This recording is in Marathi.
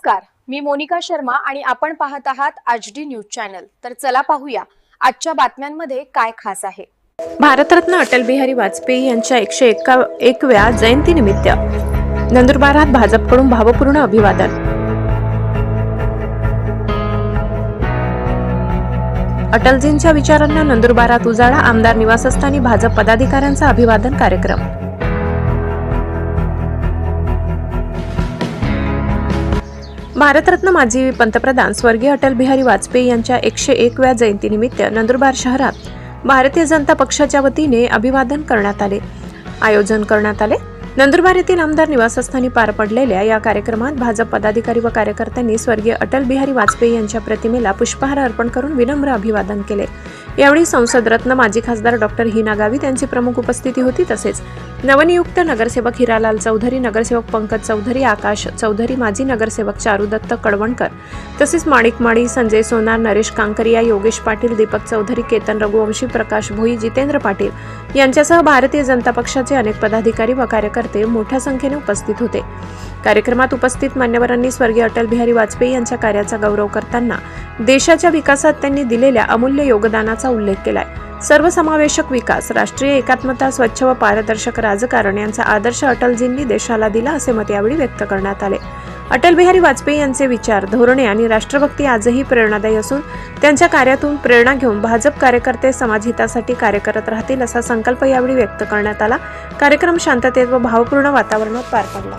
नमस्कार, मी मोनिका शर्मा आणि आपण पाहत आहात HD न्यूज चॅनल। तर चला पाहूया आजच्या बातम्यांमध्ये काय खास आहे। भारतरत्न अटल बिहारी वाजपेयी यांच्या 101व्या जयंतीनिमित्त नंदुरबारात भाजपकडून भावपूर्ण अभिवादन। अटलजींच्या विचारांना नंदुरबारात उजाळा, आमदार निवासस्थानी भाजप पदाधिकाऱ्यांचा अभिवादन कार्यक्रम। भारतरत्न माजी पंतप्रधान स्वर्गीय अटल बिहारी वाजपेयी यांच्या 101व्या जयंतीनिमित्त नंदुरबार शहरात भारतीय जनता पक्षाच्या वतीने अभिवादन करण्यात आले। नंदुरबार येथील आमदार निवासस्थानी पार पडलेल्या या कार्यक्रमात भाजप पदाधिकारी व कार्यकर्त्यांनी स्वर्गीय अटल बिहारी वाजपेयी यांच्या प्रतिमेला पुष्पहार अर्पण करून विनम्र अभिवादन केले। यावेळी संसद रत्न माजी खासदार डॉक्टर हिना गावित यांची प्रमुख उपस्थिती होती। तसेच नवनियुक्त नगरसेवक हिरालाल चौधरी, नगरसेवक पंकज चौधरी, आकाश चौधरी, माजी नगरसेवक चारुदत्त कडवणकर, तसेच माणिक माळी, संजय सोनार, नरेश कांकरिया, योगेश पाटील, दीपक चौधरी, केतन रघुवंशी, प्रकाश भोई, जितेंद्र पाटील यांच्यासह भारतीय जनता पक्षाचे अनेक पदाधिकारी व कार्यकर्ते मोठ्या संख्येने उपस्थित होते। कार्यक्रमात उपस्थित मान्यवरांनी स्वर्गीय अटल बिहारी वाजपेयी यांच्या कार्याचा गौरव करताना देशाच्या विकासात त्यांनी दिलेल्या अमूल्य योगदानाचा उल्लेख केलाय। सर्वसमावेशक विकास, राष्ट्रीय एकात्मता, स्वच्छ व पारदर्शक राजकारण यांचा आदर्श अटलजींनी देशाला दिला असे मत यावेळी व्यक्त करण्यात आले। अटल बिहारी वाजपेयी यांचे विचार, धोरणे आणि राष्ट्रभक्ती आजही प्रेरणादायी असून त्यांच्या कार्यातून प्रेरणा घेऊन भाजप कार्यकर्ते समाजहितासाठी कार्य करत राहतील असा संकल्प यावेळी व्यक्त करण्यात आला। कार्यक्रम शांततेत व भावपूर्ण वातावरणात पार पडला।